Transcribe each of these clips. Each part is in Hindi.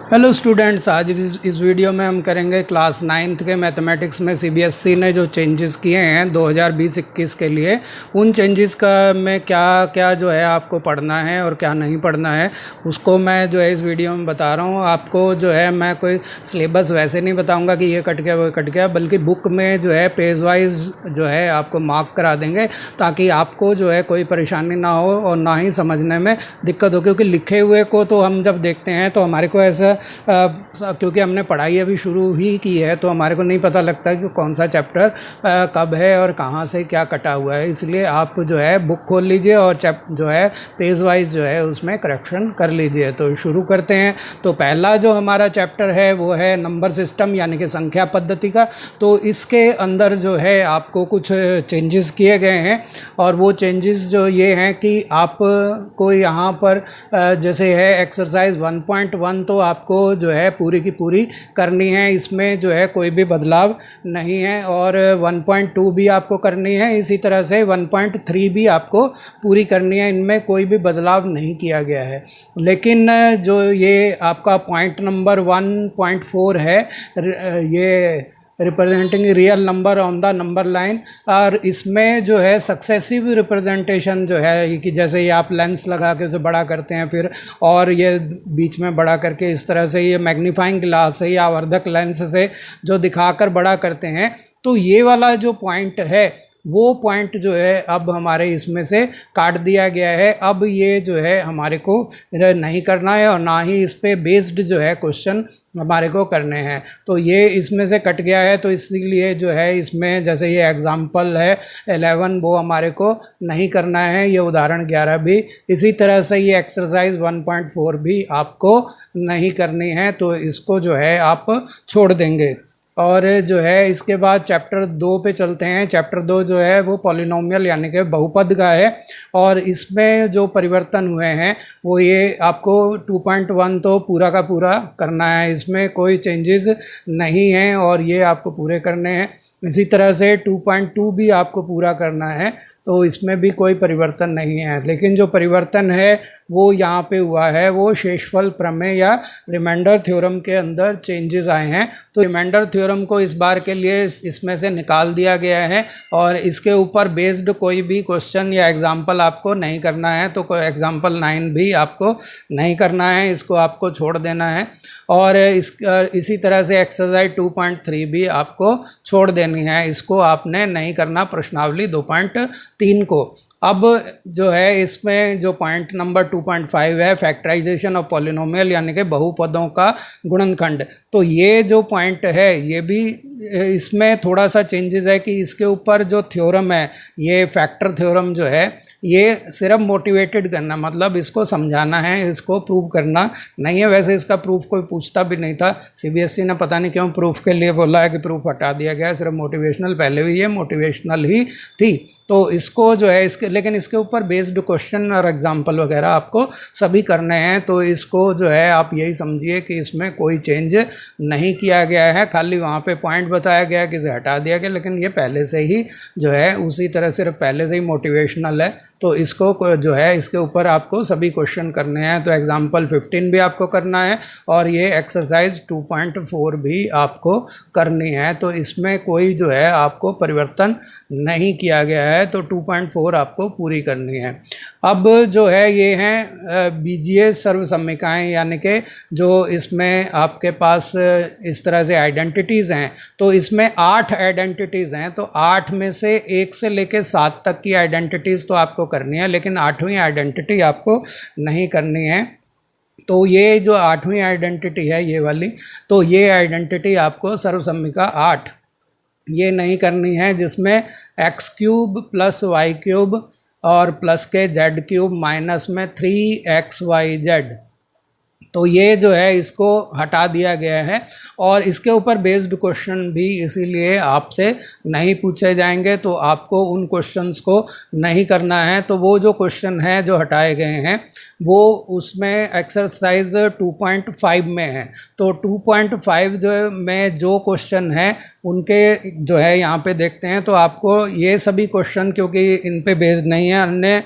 हेलो स्टूडेंट्स, आज इस वीडियो में हम करेंगे क्लास 9th के मैथमेटिक्स में सीबीएसई ने जो चेंजेस किए हैं 2020-21 के लिए, उन चेंजेस का में क्या क्या जो है आपको पढ़ना है और क्या नहीं पढ़ना है उसको मैं जो है इस वीडियो में बता रहा हूँ। आपको जो है मैं कोई सिलेबस वैसे नहीं बताऊँगा कि ये कट गया वो कट गया, बल्कि बुक में जो है पेज वाइज जो है आपको मार्क करा देंगे ताकि आपको जो है कोई परेशानी ना हो और ना ही समझने में दिक्कत हो। क्योंकि लिखे हुए को तो हम जब देखते हैं तो हमारे को ऐसा क्योंकि हमने पढ़ाई अभी शुरू ही की है तो हमारे को नहीं पता लगता कि कौन सा चैप्टर कब है और कहाँ से क्या कटा हुआ है। इसलिए आप जो है बुक खोल लीजिए और जो है पेज वाइज जो है उसमें करेक्शन कर लीजिए। तो शुरू करते हैं। तो पहला जो हमारा चैप्टर है वो है नंबर सिस्टम यानी कि संख्या पद्धति का। तो इसके अंदर जो है आपको कुछ चेंजेस किए गए हैं और वो चेंजेस जो ये हैं कि आपको यहाँ पर जैसे है एक्सरसाइज 1.1 तो आपको जो है पूरी की पूरी करनी है, इसमें जो है कोई भी बदलाव नहीं है। और 1.2 भी आपको करनी है, इसी तरह से 1.3 भी आपको पूरी करनी है, इनमें कोई भी बदलाव नहीं किया गया है। लेकिन जो ये आपका पॉइंट नंबर 1.4 है, ये representing real number on the number line, और इसमें जो है सक्सेसिव रिप्रेजेंटेशन जो है कि जैसे ये आप लेंस लगा के उसे बड़ा करते हैं फिर और ये बीच में बड़ा करके इस तरह से ये मैग्नीफाइंग ग्लास से या आवर्धक लेंस से जो दिखाकर बड़ा करते हैं, तो ये वाला जो पॉइंट है वो पॉइंट जो है अब हमारे इसमें से काट दिया गया है। अब ये जो है हमारे को नहीं करना है और ना ही इस पे बेस्ड जो है क्वेश्चन हमारे को करने हैं। तो ये इसमें से कट गया है, तो इसीलिए जो है इसमें जैसे ये एग्जाम्पल है 11 वो हमारे को नहीं करना है, ये उदाहरण 11 भी। इसी तरह से ये एक्सरसाइज 1.4 भी आपको नहीं करनी है, तो इसको जो है आप छोड़ देंगे। और जो है इसके बाद चैप्टर 2 पे चलते हैं। चैप्टर 2 जो है वो पॉलिनोमियल यानी कि बहुपद का है और इसमें जो परिवर्तन हुए हैं वो ये आपको 2.1 तो पूरा का पूरा करना है, इसमें कोई चेंजेस नहीं हैं और ये आपको पूरे करने हैं। इसी तरह से 2.2 भी आपको पूरा करना है, तो इसमें भी कोई परिवर्तन नहीं है। लेकिन जो परिवर्तन है वो यहाँ पे हुआ है, वो शेषफल प्रमेय या रिमाइंडर थ्योरम के अंदर चेंजेस आए हैं। तो रिमाइंडर थ्योरम को इस बार के लिए इसमें से निकाल दिया गया है और इसके ऊपर बेस्ड कोई भी क्वेश्चन या एग्जाम्पल आपको नहीं करना है। तो कोई एग्जाम्पल 9 भी आपको नहीं करना है, इसको आपको छोड़ देना है। और इसी तरह से एक्सरसाइज 2.3 भी आपको छोड़ देनी है, इसको आपने नहीं करना प्रश्नावली 2.3 को। अब जो है इसमें जो पॉइंट नंबर 2.5 है फैक्टराइजेशन ऑफ पॉलिनोमियल यानी कि बहुपदों का गुणनखंड। तो ये जो पॉइंट है ये भी इसमें थोड़ा सा चेंजेस है कि इसके ऊपर जो थ्योरम है ये फैक्टर थ्योरम जो है ये सिर्फ मोटिवेटेड करना, मतलब इसको समझाना है, इसको प्रूव करना नहीं है। वैसे इसका प्रूफ कोई पूछता भी नहीं था, सीबीएसई ने पता नहीं क्यों प्रूफ के लिए बोला है कि प्रूफ हटा दिया गया है, सिर्फ मोटिवेशनल, पहले भी ये मोटिवेशनल ही थी। तो इसको जो है लेकिन इसके ऊपर बेस्ड क्वेश्चन और एग्जाम्पल वगैरह आपको सभी करने हैं। तो इसको जो है आप यही समझिए कि इसमें कोई चेंज नहीं किया गया है, खाली वहाँ पे पॉइंट बताया गया कि इसे हटा दिया गया, लेकिन ये पहले से ही जो है उसी तरह सिर्फ पहले से ही मोटिवेशनल है। तो इसको जो है इसके ऊपर आपको सभी क्वेश्चन करने हैं। तो एग्जाम्पल 15 भी आपको करना है और ये एक्सरसाइज 2.4 भी आपको करनी है। तो इसमें कोई जो है आपको परिवर्तन नहीं किया गया है, तो 2.4 आपको पूरी करनी है। अब जो है ये हैं बीजीय सर्वसम्यिकाएँ यानी कि जो इसमें आपके पास इस तरह से आइडेंटिटीज़ हैं। तो इसमें 8 आइडेंटिटीज़ हैं, तो 8 में से 1 से लेकर 7 तक की आइडेंटिटीज़ तो आपको करनी है, लेकिन 8वीं आइडेंटिटी आपको नहीं करनी है। तो ये जो 8वीं आइडेंटिटी है ये वाली, तो ये आइडेंटिटी आपको सर्वसम्यिका 8 ये नहीं करनी है, जिसमें x³ + y³ और प्लस के z³ माइनस में 3xyz, तो ये जो है इसको हटा दिया गया है और इसके ऊपर बेस्ड क्वेश्चन भी इसीलिए आपसे नहीं पूछे जाएंगे, तो आपको उन क्वेश्चंस को नहीं करना है। तो वो जो क्वेश्चन है जो हटाए गए हैं वो उसमें एक्सरसाइज 2.5 में है। तो 2.5 जो में जो क्वेश्चन है उनके जो है यहाँ पे देखते हैं, तो आपको ये सभी क्वेश्चन क्योंकि इन पे बेस्ड नहीं है, अन्य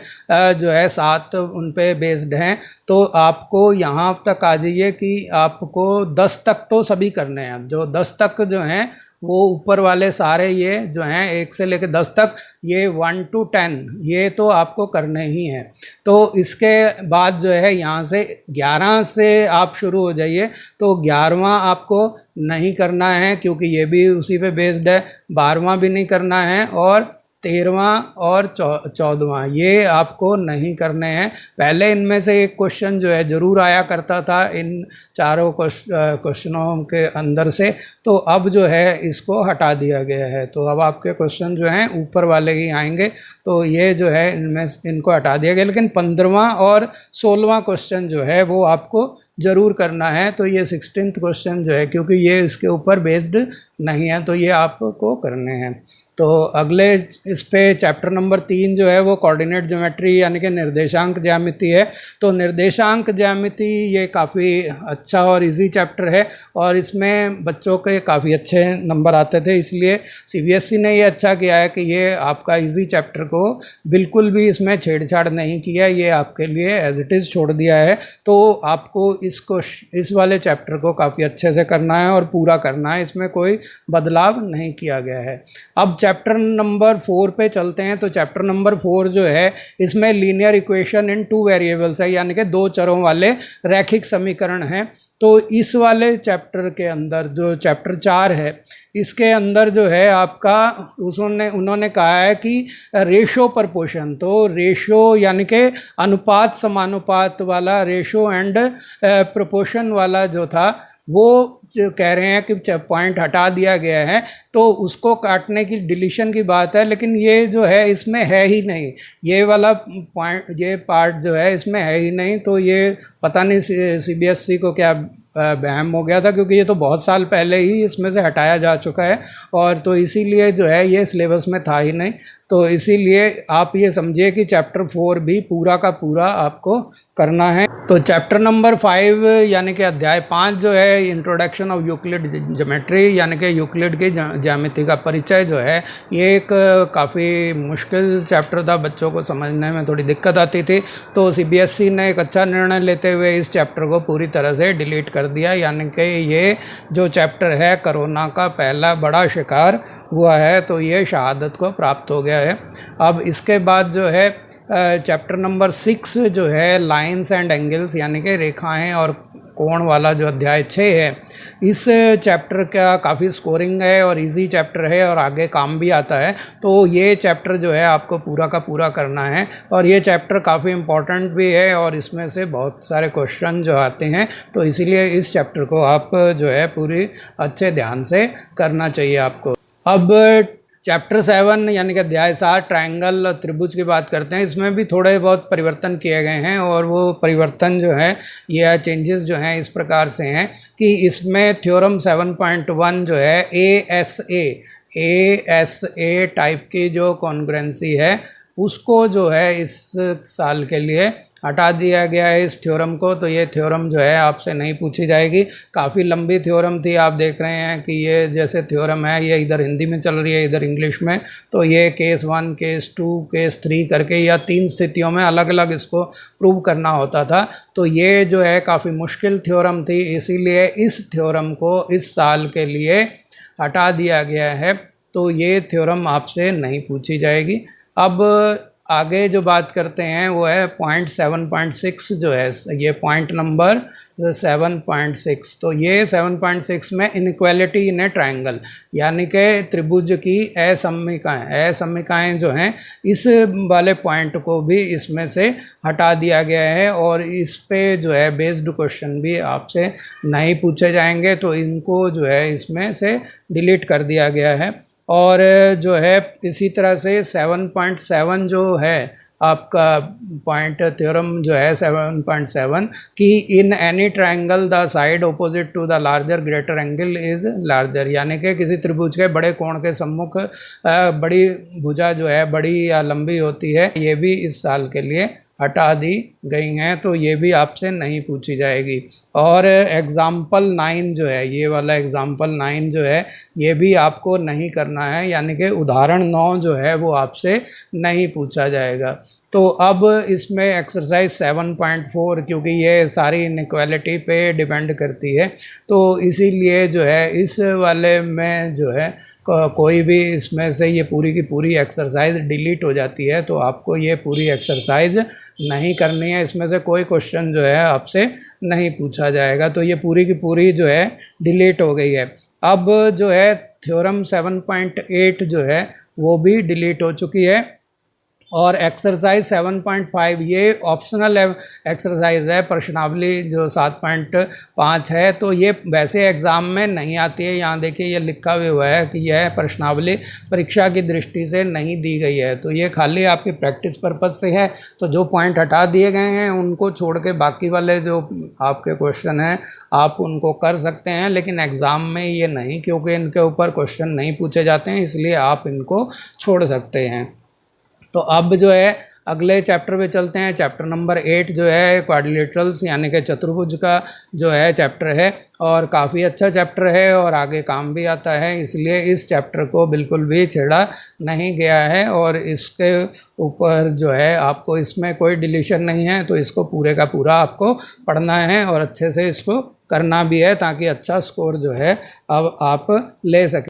जो है 7 उन पे बेस्ड हैं, तो आपको यहाँ तक तक आ जाइए कि आपको 10 तक तो सभी करने हैं। जो 10 तक जो हैं वो ऊपर वाले सारे ये जो हैं 1 से लेकर 10 तक, ये 1 to 10 ये तो आपको करने ही हैं। तो इसके बाद जो है यहाँ से 11 से आप शुरू हो जाइए। तो 11वां आपको नहीं करना है क्योंकि ये भी उसी पे बेस्ड है। 12वां भी नहीं करना है और 13वां और 14वां ये आपको नहीं करने हैं। पहले इनमें से एक क्वेश्चन जो है ज़रूर आया करता था इन चारों क्वेश्चनों के अंदर से, तो अब जो है इसको हटा दिया गया है। तो अब आपके क्वेश्चन जो हैं ऊपर वाले ही आएंगे, तो ये जो है इनमें इनको हटा दिया गया। लेकिन 15वां और 16वां क्वेश्चन जो है वो आपको ज़रूर करना है। तो ये 16th क्वेश्चन जो है, क्योंकि ये इसके ऊपर बेस्ड नहीं है, तो ये आपको करने हैं। तो अगले इस पे चैप्टर नंबर 3 जो है वो कोऑर्डिनेट ज्योमेट्री यानी कि निर्देशांक ज्यामिति है। तो निर्देशांक ज्यामिति ये काफ़ी अच्छा और इजी चैप्टर है और इसमें बच्चों के काफ़ी अच्छे नंबर आते थे, इसलिए सीबीएसई ने ये अच्छा किया है कि ये आपका इजी चैप्टर को बिल्कुल भी इसमें छेड़छाड़ नहीं किया, ये आपके लिए एज इट इज़ छोड़ दिया है। तो आपको इस वाले चैप्टर को काफ़ी अच्छे से करना है और पूरा करना है, इसमें कोई बदलाव नहीं किया गया है। अब चैप्टर नंबर 4 पे चलते हैं। तो चैप्टर नंबर 4 जो है इसमें लीनियर इक्वेशन इन 2 वेरिएबल्स है, यानी कि 2 चरों वाले रैखिक समीकरण हैं। तो इस वाले चैप्टर के अंदर जो चैप्टर 4 है इसके अंदर जो है आपका उन्होंने कहा है कि रेशो प्रपोर्शन, तो रेशो यानी कि अनुपात समानुपात वाला रेशो एंड प्रोपोर्शन वाला जो था वो जो कह रहे हैं कि पॉइंट हटा दिया गया है, तो उसको काटने की डिलीशन की बात है। लेकिन ये जो है इसमें है ही नहीं, ये वाला पॉइंट ये पार्ट जो है इसमें है ही नहीं। तो ये पता नहीं सीबीएसई को क्या वहम हो गया था, क्योंकि ये तो बहुत साल पहले ही इसमें से हटाया जा चुका है और तो इसीलिए जो है ये सिलेबस में था ही नहीं। तो इसीलिए आप ये समझिए कि चैप्टर 4 भी पूरा का पूरा आपको करना है। तो चैप्टर नंबर 5 यानी कि अध्याय 5 जो है इंट्रोडक्शन ऑफ यूक्लिड ज्योमेट्री यानी कि यूक्लिड की ज्यामिति का परिचय जो है, ये एक काफ़ी मुश्किल चैप्टर था, बच्चों को समझने में थोड़ी दिक्कत आती थी। तो सीबीएसई ने एक अच्छा निर्णय लेते हुए इस चैप्टर को पूरी तरह से डिलीट कर दिया, यानी कि ये जो चैप्टर है कोरोना का पहला बड़ा शिकार हुआ है, तो ये शहादत को प्राप्त हो गया है। अब इसके बाद जो है चैप्टर नंबर 6 जो है लाइंस एंड एंगल्स यानी कि रेखाएं और कोण वाला जो अध्याय 6 है, इस चैप्टर का काफ़ी स्कोरिंग है और इजी चैप्टर है और आगे काम भी आता है। तो ये चैप्टर जो है आपको पूरा का पूरा करना है और ये चैप्टर काफ़ी इम्पोर्टेंट भी है और इसमें से बहुत सारे क्वेश्चन जो आते हैं, तो इसीलिए इस चैप्टर को आप जो है पूरी अच्छे ध्यान से करना चाहिए आपको। अब चैप्टर 7 यानी कि अध्याय 7 ट्रायंगल और त्रिभुज की बात करते हैं। इसमें भी थोड़े बहुत परिवर्तन किए गए हैं और वो परिवर्तन जो है ये चेंजेस जो हैं इस प्रकार से हैं कि इसमें थ्योरम 7.1 जो है ASA टाइप की जो कॉन्ग्रुएंसी है उसको जो है इस साल के लिए हटा दिया गया है इस थ्योरम को। तो ये थ्योरम जो है आपसे नहीं पूछी जाएगी। काफ़ी लंबी थ्योरम थी, आप देख रहे हैं कि ये जैसे थ्योरम है ये इधर हिंदी में चल रही है इधर इंग्लिश में। तो ये केस 1 केस 2 केस 3 करके या 3 स्थितियों में अलग अलग इसको प्रूव करना होता था। तो ये जो है काफ़ी मुश्किल थ्योरम थी, इसीलिए इस थ्योरम को इस साल के लिए हटा दिया गया है। तो ये थ्योरम आपसे नहीं पूछी जाएगी। अब आगे जो बात करते हैं वो है पॉइंट 7.6 जो है, ये पॉइंट नंबर 7.6। तो ये 7.6 में इनइक्वालिटी इन ए ट्रायंगल यानी कि त्रिभुज की असममिकाएं जो हैं इस वाले पॉइंट को भी इसमें से हटा दिया गया है और इस पे जो है बेस्ड क्वेश्चन भी आपसे नहीं पूछे जाएंगे। तो इनको जो है इसमें से डिलीट कर दिया गया है। और जो है इसी तरह से 7.7 जो है आपका पॉइंट थ्योरम जो है 7.7 कि in any triangle the side opposite to the larger greater angle is larger, यानी कि किसी त्रिभुज के बड़े कोण के सम्मुख बड़ी भुजा जो है बड़ी या लंबी होती है, ये भी इस साल के लिए हटा दी गई हैं। तो ये भी आपसे नहीं पूछी जाएगी। और एग्ज़ाम्पल 9 जो है, ये वाला एग्ज़ाम्पल 9 जो है ये भी आपको नहीं करना है, यानी कि उदाहरण 9 जो है वो आपसे नहीं पूछा जाएगा। तो अब इसमें एक्सरसाइज 7.4, क्योंकि ये सारी इनइक्वालिटी पे डिपेंड करती है, तो इसीलिए जो है इस वाले में जो है कोई भी इसमें से ये पूरी की पूरी एक्सरसाइज डिलीट हो जाती है, तो आपको ये पूरी एक्सरसाइज नहीं करनी है। इसमें से कोई क्वेश्चन जो है आपसे नहीं पूछा जाएगा, तो ये पूरी की पूरी जो है डिलीट हो गई है। अब जो है थ्योरम 7.8 जो है वो भी डिलीट हो चुकी है, और एक्सरसाइज 7.5 ये ऑप्शनल एक्सरसाइज है, प्रश्नावली जो 7.5 है, तो ये वैसे एग्ज़ाम में नहीं आती है। यहाँ देखिए ये लिखा भी हुआ है कि यह प्रश्नावली परीक्षा की दृष्टि से नहीं दी गई है, तो ये खाली आपकी प्रैक्टिस पर्पज़ से है। तो जो पॉइंट हटा दिए गए हैं उनको छोड़ के बाकी वाले जो आपके क्वेश्चन हैं आप उनको कर सकते हैं, लेकिन एग्ज़ाम में ये नहीं, क्योंकि इनके ऊपर क्वेश्चन नहीं पूछे जाते हैं, इसलिए आप इनको छोड़ सकते हैं। तो अब जो है अगले चैप्टर पे चलते हैं। चैप्टर नंबर 8 जो है क्वाड्रिलेटरल्स यानी कि चतुर्भुज का जो है चैप्टर है, और काफ़ी अच्छा चैप्टर है और आगे काम भी आता है, इसलिए इस चैप्टर को बिल्कुल भी छेड़ा नहीं गया है, और इसके ऊपर जो है आपको इसमें कोई डिलीशन नहीं है, तो इसको पूरे का पूरा आपको पढ़ना है और अच्छे से इसको करना भी है, ताकि अच्छा स्कोर जो है अब आप ले सकें।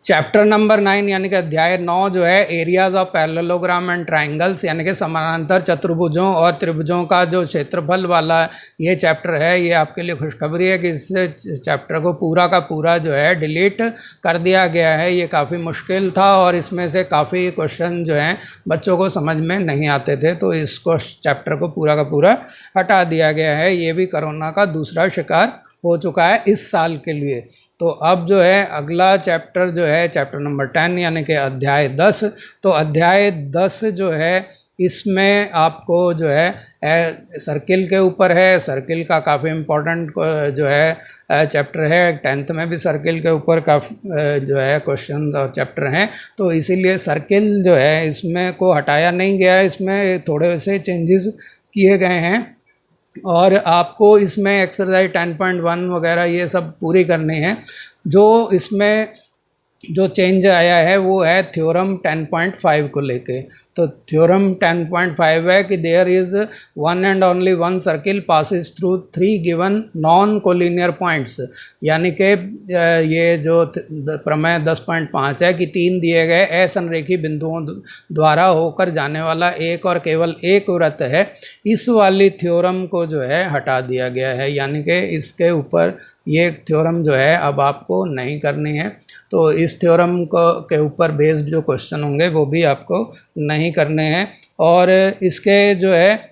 चैप्टर नंबर 9 यानी कि अध्याय 9 जो है areas of parallelogram and triangles यानी कि समानांतर चतुर्भुजों और त्रिभुजों का जो क्षेत्रफल वाला ये चैप्टर है, ये आपके लिए खुशखबरी है कि इस चैप्टर को पूरा का पूरा जो है डिलीट कर दिया गया है। ये काफ़ी मुश्किल था और इसमें से काफ़ी क्वेश्चन जो हैं बच्चों को समझ में नहीं आते थे, तो इसको चैप्टर को पूरा का पूरा हटा दिया गया है। ये भी कोरोना का दूसरा शिकार हो चुका है इस साल के लिए। तो अब जो है अगला चैप्टर जो है चैप्टर नंबर 10 यानी कि अध्याय 10। तो अध्याय 10 जो है इसमें आपको जो है सर्किल के ऊपर है। सर्किल का काफ़ी इम्पोर्टेंट जो है चैप्टर है। 10th में भी सर्किल के ऊपर काफ़ी जो है क्वेश्चन और चैप्टर हैं, तो इसीलिए सर्किल जो है इसमें को हटाया नहीं गया है, इसमें थोड़े से चेंजेस किए गए हैं, और आपको इसमें एक्सरसाइज 10.1 वगैरह ये सब पूरी करनी है। जो इसमें जो चेंज आया है वो है थ्योरम 10.5 को लेके। तो थ्योरम 10.5 है कि there is one and only one circle passes through 3 given non collinear points, यानी कि ये जो प्रमेय 10.5 है कि 3 दिए गए असंरेखी बिंदुओं द्वारा होकर जाने वाला एक और केवल एक वृत्त है। इस वाली थ्योरम को जो है हटा दिया गया है, यानी कि इसके ऊपर ये थ्योरम जो है अब आपको नहीं करनी है। तो इस थ्योरम को के ऊपर बेस्ड जो क्वेश्चन होंगे वो भी आपको नहीं करने हैं, और इसके जो है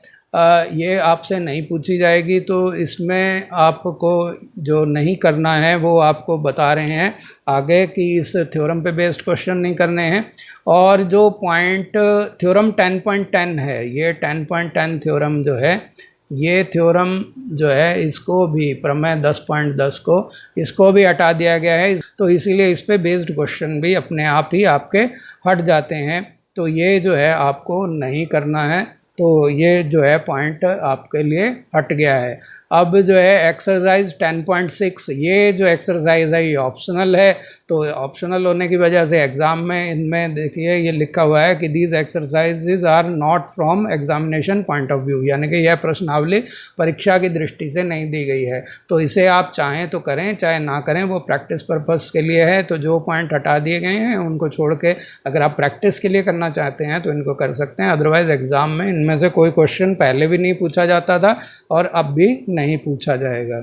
ये आपसे नहीं पूछी जाएगी। तो इसमें आपको जो नहीं करना है वो आपको बता रहे हैं आगे कि इस थ्योरम पे बेस्ड क्वेश्चन नहीं करने हैं। और जो पॉइंट थ्योरम 10.10 है, ये 10.10 थ्योरम जो है, ये थ्योरम जो है इसको भी प्रमेय 10.10 को इसको भी हटा दिया गया है, तो इसीलिए इस पे बेस्ड क्वेश्चन भी अपने आप ही आपके हट जाते हैं। तो ये जो है आपको नहीं करना है, तो ये जो है पॉइंट आपके लिए हट गया है। अब जो है एक्सरसाइज 10.6, ये जो एक्सरसाइज है ये ऑप्शनल है, तो ऑप्शनल होने की वजह से एग्ज़ाम में इनमें देखिए ये लिखा हुआ है कि these exercises are not from examination point of view, यानी कि यह प्रश्नावली परीक्षा की दृष्टि से नहीं दी गई है। तो इसे आप चाहें तो करें चाहे ना करें, वो प्रैक्टिस पर्पज़ के लिए है। तो जो पॉइंट हटा दिए गए हैं उनको छोड़ के अगर आप प्रैक्टिस के लिए करना चाहते हैं तो इनको कर सकते हैं, अदरवाइज़ एग्ज़ाम में इनमें से कोई क्वेश्चन पहले भी नहीं पूछा जाता था और अब भी नहीं पूछा जाएगा।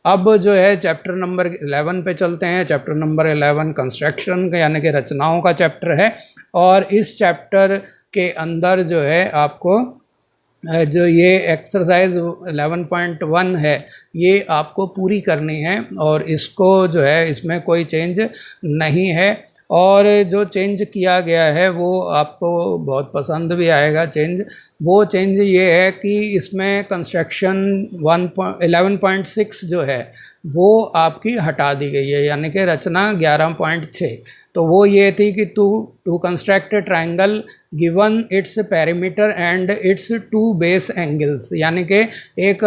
अब जो है चैप्टर नंबर 11 पे चलते हैं। चैप्टर नंबर 11 कंस्ट्रक्शन का यानी कि रचनाओं का चैप्टर है, और इस चैप्टर के अंदर जो है आपको जो ये एक्सरसाइज 11.1 है ये आपको पूरी करनी है, और इसको जो है इसमें कोई चेंज नहीं है। और जो चेंज किया गया है वो आपको बहुत पसंद भी आएगा चेंज। वो चेंज ये है कि इसमें कंस्ट्रक्शन 11.6 जो है वो आपकी हटा दी गई है, यानी कि रचना 11.6। तो वो ये थी कि to construct triangle given its perimeter and its 2 base angles, यानी कि एक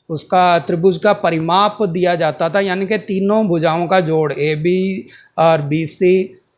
उसका त्रिभुज का परिमाप दिया जाता था, यानी कि तीनों भुजाओं का जोड़ AB और BC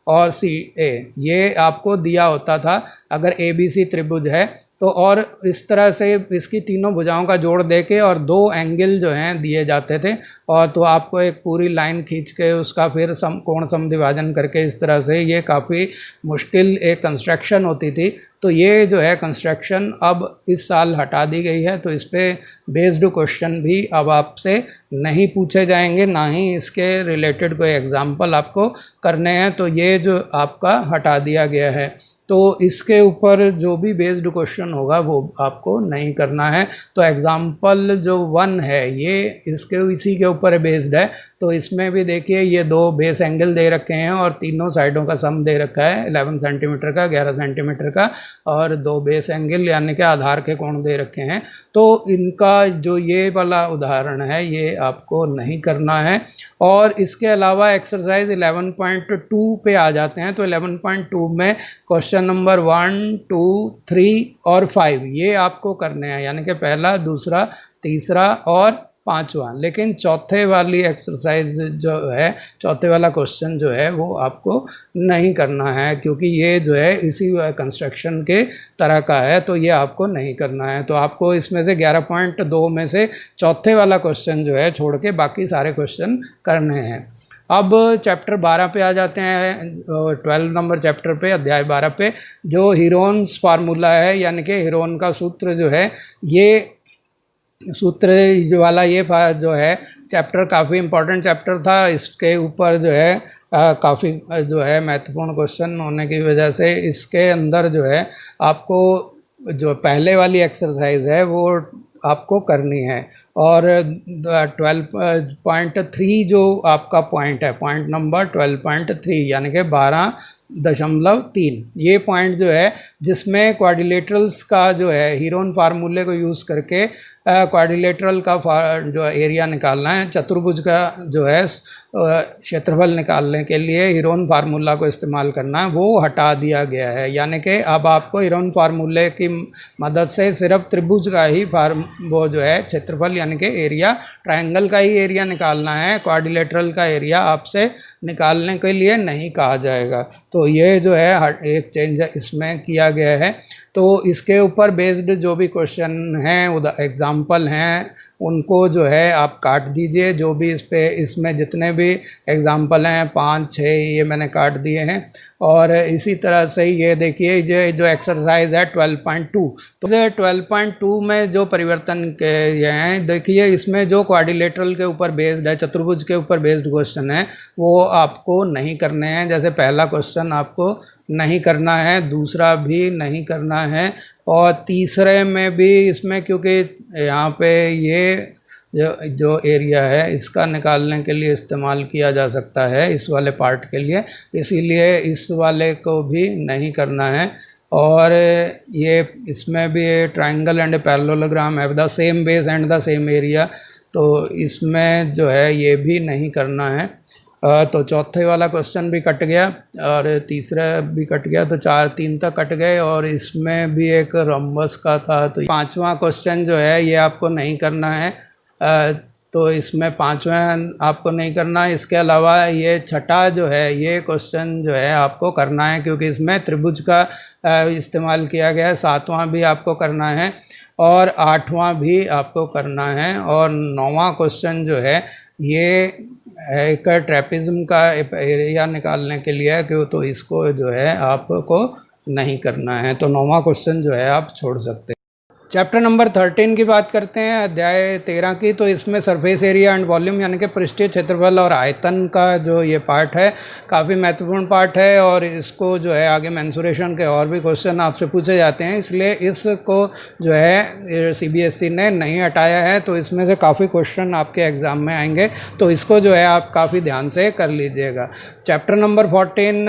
और सी ए, ये आपको दिया होता था अगर ए बी सी त्रिभुज है तो। और इस तरह से इसकी तीनों भुजाओं का जोड़ दे के और दो एंगल जो हैं दिए जाते थे, और तो आपको एक पूरी लाइन खींच के उसका फिर कोण समद्विभाजन करके इस तरह से, ये काफ़ी मुश्किल एक कंस्ट्रक्शन होती थी। तो ये जो है कंस्ट्रक्शन अब इस साल हटा दी गई है, तो इस पर बेस्ड क्वेश्चन भी अब आपसे नहीं पूछे जाएंगे, ना ही इसके रिलेटेड कोई एग्जाम्पल आपको करने हैं। तो ये जो आपका हटा दिया गया है, तो इसके ऊपर जो भी बेस्ड क्वेश्चन होगा वो आपको नहीं करना है। तो एग्ज़ाम्पल जो 1 है ये इसके इसी के ऊपर बेस्ड है। तो इसमें भी देखिए ये दो बेस एंगल दे रखे हैं और तीनों साइडों का सम दे रखा है 11 सेंटीमीटर का, 11 सेंटीमीटर का, और दो बेस एंगल यानी कि आधार के कोण दे रखे हैं। तो इनका जो ये वाला उदाहरण है ये आपको नहीं करना है। और इसके अलावा एक्सरसाइज 11.2 पे आ जाते हैं। तो 11.2 में क्वेश्चन नंबर 1, 2, 3 और 5 ये आपको करने हैं, यानी कि पहला, दूसरा, तीसरा और पांचवा। लेकिन चौथे वाली एक्सरसाइज जो है, चौथे वाला क्वेश्चन जो है वो आपको नहीं करना है, क्योंकि ये जो है इसी कंस्ट्रक्शन के तरह का है, तो ये आपको नहीं करना है। तो आपको इसमें से 11.2 में से चौथे वाला क्वेश्चन जो है छोड़ के बाकी सारे क्वेश्चन करने हैं। अब चैप्टर 12 पे आ जाते हैं, 12 नंबर चैप्टर पे, अध्याय 12 पे, जो हीरोन्स फार्मूला है, यानी कि हीरोन का सूत्र जो है, ये सूत्र वाला ये जो है चैप्टर काफ़ी इम्पोर्टेंट चैप्टर था। इसके ऊपर जो है काफ़ी जो है महत्वपूर्ण क्वेश्चन होने की वजह से इसके अंदर जो है आपको जो पहले वाली एक्सरसाइज है वो आपको करनी है। और 12.3 जो आपका पॉइंट है, पॉइंट नंबर 12.3 यानी कि 12.3, ये पॉइंट जो है जिसमें क्वाड्रिलेटरल्स का जो है हीरोन फार्मूले को यूज़ करके क्वाड्रिलेटरल का जो एरिया निकालना है, चतुर्भुज का जो है क्षेत्रफल निकालने के लिए हीरोन फार्मूला को इस्तेमाल करना है, वो हटा दिया गया है। यानी कि अब आपको हीरोन फार्मूले की मदद से सिर्फ त्रिभुज का ही वो जो है क्षेत्रफल यानी कि एरिया, ट्रायंगल का ही एरिया निकालना है, क्वाड्रिलेटरल का एरिया आपसे निकालने के लिए नहीं कहा जाएगा। तो ये जो है एक चेंज इसमें किया गया है। तो इसके ऊपर बेस्ड जो भी क्वेश्चन हैं, एग्जाम्पल हैं, उनको जो है आप काट दीजिए। जो भी इसमें जितने भी एग्जाम्पल हैं 5, 6 ये मैंने काट दिए हैं। और इसी तरह से ये देखिए ये जो एक्सरसाइज है 12.2, तो 12.2 में जो परिवर्तन ये हैं, देखिए इसमें जो क्वाड्रिलेटरल के ऊपर बेस्ड है, चतुर्भुज के ऊपर बेस्ड क्वेश्चन है, वो आपको नहीं करने हैं। जैसे पहला क्वेश्चन आपको नहीं करना है, दूसरा भी नहीं करना है, और तीसरे में भी इसमें, क्योंकि यहाँ पे ये जो एरिया है इसका निकालने के लिए इस्तेमाल किया जा सकता है इस वाले पार्ट के लिए, इसीलिए इस वाले को भी नहीं करना है। और ये इसमें भी triangle and parallelogram have the same base and the same area, तो इसमें जो है ये भी नहीं करना है। तो चौथे वाला क्वेश्चन भी कट गया और तीसरा भी कट गया, तो 3 तक कट गए। और इसमें भी एक रोम्बस का था। तो पांचवा क्वेश्चन जो है ये आपको नहीं करना है, तो इसमें पांचवा आपको नहीं करना। इसके अलावा ये छठा जो है ये क्वेश्चन जो है आपको करना है, क्योंकि इसमें त्रिभुज का इस्तेमाल किया गया है। 7वां भी आपको करना है और 8वां भी आपको करना है। और 9वां क्वेश्चन जो है ये एक ट्रेपिज्म का एरिया निकालने के लिए है, क्यों, तो इसको जो है आपको नहीं करना है। तो 9वां क्वेश्चन जो है आप छोड़ सकते हैं। चैप्टर नंबर 13 की बात करते हैं, अध्याय 13 की। तो इसमें सरफेस एरिया एंड वॉल्यूम यानी कि पृष्ठीय क्षेत्रफल और आयतन का जो ये पार्ट है काफ़ी महत्वपूर्ण पार्ट है, और इसको जो है आगे मेंसुरेशन के और भी क्वेश्चन आपसे पूछे जाते हैं, इसलिए इसको जो है CBSE ने नहीं हटाया है। तो इसमें से काफ़ी क्वेश्चन आपके एग्ज़ाम में आएंगे, तो इसको जो है आप काफ़ी ध्यान से कर लीजिएगा। चैप्टर नंबर 14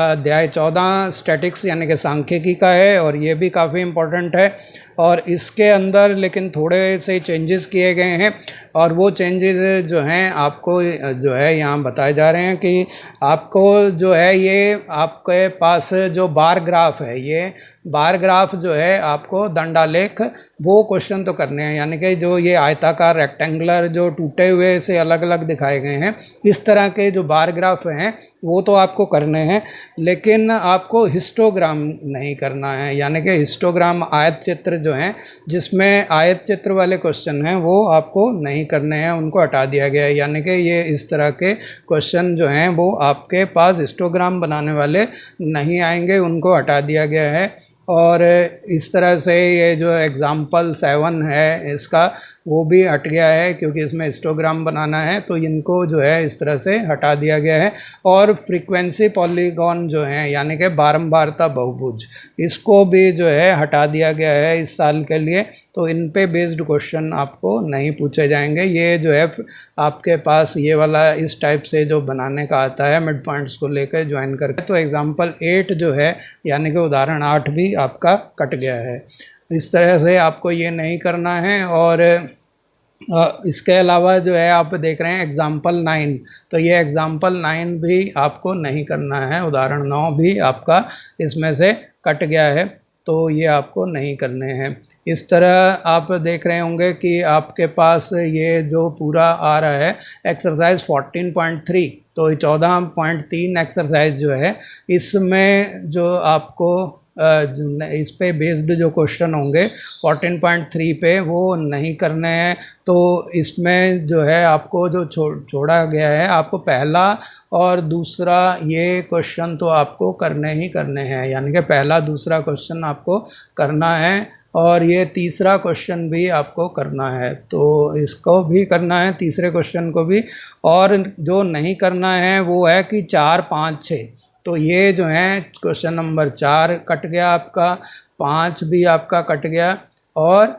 अध्याय 14 स्टैटिक्स यानी कि सांख्यिकी का है, और ये भी काफ़ी इम्पोर्टेंट है। और इसके अंदर लेकिन थोड़े से चेंजेस किए गए हैं, और वो चेंजेस जो हैं आपको जो है यहाँ बताए जा रहे हैं कि आपको जो है ये आपके पास जो बार ग्राफ है, ये बार ग्राफ जो है आपको दंडालेख वो क्वेश्चन तो करने हैं, यानी कि जो ये आयताकार रेक्टेंगुलर जो टूटे हुए से अलग अलग दिखाए गए हैं, इस तरह के जो बार ग्राफ हैं वो तो आपको करने हैं, लेकिन आपको हिस्टोग्राम नहीं करना है। यानी कि हिस्टोग्राम आयत चित्र जो हैं, जिसमें आयत चित्र वाले क्वेश्चन हैं, वो आपको नहीं करने हैं, उनको हटा दिया गया है। यानी कि ये इस तरह के क्वेश्चन जो हैं वो आपके पास हिस्टोग्राम बनाने वाले नहीं आएंगे, उनको हटा दिया गया है। और इस तरह से ये जो एग्ज़ाम्पल 7 है इसका, वो भी हट गया है, क्योंकि इसमें हिस्टोग्राम बनाना है, तो इनको जो है इस तरह से हटा दिया गया है। और फ्रीक्वेंसी पॉलीगॉन जो हैं, यानी कि बारंबारता बहुभुज, इसको भी जो है हटा दिया गया है इस साल के लिए। तो इन पे बेस्ड क्वेश्चन आपको नहीं पूछे जाएंगे। ये जो है आपके पास ये वाला इस टाइप से जो बनाने का आता है मिड पॉइंट्स को लेकर ज्वाइन करके, तो एग्जाम्पल 8 जो है, यानी कि उदाहरण 8 भी आपका कट गया है। इस तरह से आपको ये नहीं करना है। और इसके अलावा जो है आप देख रहे हैं एग्ज़ाम्पल 9, तो ये एग्ज़ाम्पल 9 भी आपको नहीं करना है। उदाहरण 9 भी आपका इसमें से कट गया है, तो ये आपको नहीं करने हैं। इस तरह आप देख रहे होंगे कि आपके पास ये जो पूरा आ रहा है एक्सरसाइज 14.3, तो 14.3 एक्सरसाइज जो है, इसमें जो आपको इस पे बेस्ड जो क्वेश्चन होंगे 14.3 पे, वो नहीं करने हैं। तो इसमें जो है आपको जो छोड़ा गया है, आपको पहला और दूसरा ये क्वेश्चन तो आपको करने ही करने हैं। यानी कि पहला दूसरा क्वेश्चन आपको करना है, और ये तीसरा क्वेश्चन भी आपको करना है, तो इसको भी करना है, तीसरे क्वेश्चन को भी। और जो नहीं करना है वो है कि 4, 5, 6, तो ये जो है क्वेश्चन नंबर 4 कट गया आपका, 5 भी आपका कट गया, और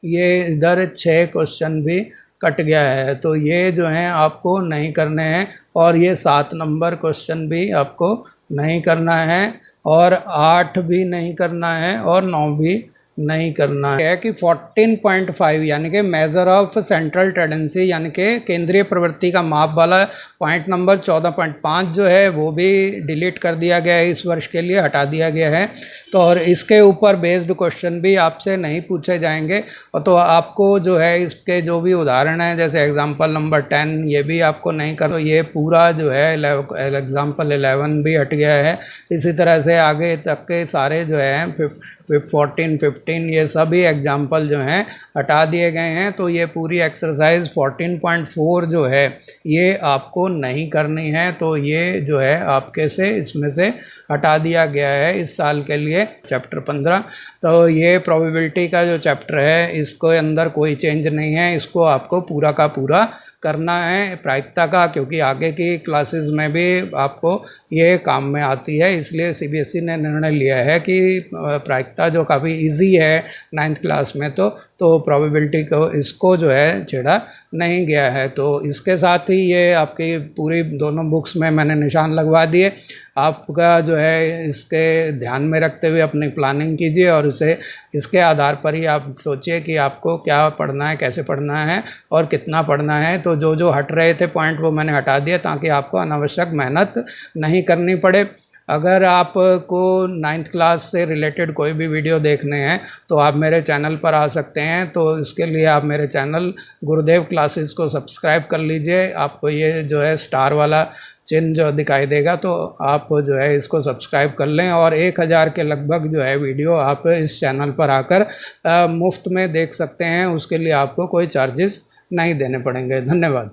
ये इधर 6 क्वेश्चन भी कट गया है। तो ये जो हैं आपको नहीं करने हैं। और ये 7 नंबर क्वेश्चन भी आपको नहीं करना है, और 8 भी नहीं करना है, और 9 भी नहीं करना है। कि 14.5 यानी कि मेज़र ऑफ सेंट्रल टेंडेंसी, यानी कि केंद्रीय प्रवृत्ति का माप वाला पॉइंट नंबर 14.5 जो है, वो भी डिलीट कर दिया गया है, इस वर्ष के लिए हटा दिया गया है। तो और इसके ऊपर बेस्ड क्वेश्चन भी आपसे नहीं पूछे जाएंगे। और तो आपको जो है इसके जो भी उदाहरण हैं, जैसे एग्जाम्पल नंबर 10, ये भी आपको नहीं कर, तो ये पूरा जो है एग्जाम्पल 11 भी हट गया है। इसी तरह से आगे तक के सारे जो है 14, 15, ये सभी एग्जाम्पल जो हैं हटा दिए गए हैं। तो ये पूरी एक्सरसाइज 14.4 जो है, ये आपको नहीं करनी है। तो ये जो है आपके से इसमें से हटा दिया गया है इस साल के लिए। चैप्टर 15, तो ये प्रोबेबिलिटी का जो चैप्टर है, इसको अंदर कोई चेंज नहीं है, इसको आपको पूरा का पूरा करना है प्रायिकता का, क्योंकि आगे की क्लासेस में भी आपको ये काम में आती है। इसलिए सीबीएसई ने निर्णय लिया है कि प्रायिकता जो काफ़ी इजी है 9th क्लास में, तो प्रोबेबिलिटी को इसको जो है छेड़ा नहीं गया है। तो इसके साथ ही ये आपकी पूरी दोनों बुक्स में मैंने निशान लगवा दिए। आपका जो है इसके ध्यान में रखते हुए अपनी प्लानिंग कीजिए, और इसके आधार पर ही आप सोचिए कि आपको क्या पढ़ना है, कैसे पढ़ना है, और कितना पढ़ना है। तो जो हट रहे थे पॉइंट, वो मैंने हटा दिया, ताकि आपको अनावश्यक मेहनत नहीं करनी पड़े। अगर आपको 9th क्लास से रिलेटेड कोई भी वीडियो देखने हैं, तो आप मेरे चैनल पर आ सकते हैं। तो इसके लिए आप मेरे चैनल गुरुदेव क्लासेस को सब्सक्राइब कर लीजिए। आपको ये जो है स्टार वाला चिन्ह जो दिखाई देगा, तो आप जो है इसको सब्सक्राइब कर लें। और 1000 के लगभग जो है वीडियो आप इस चैनल पर आकर मुफ्त में देख सकते हैं। उसके लिए आपको कोई चार्जेस नहीं देने पड़ेंगे। धन्यवाद।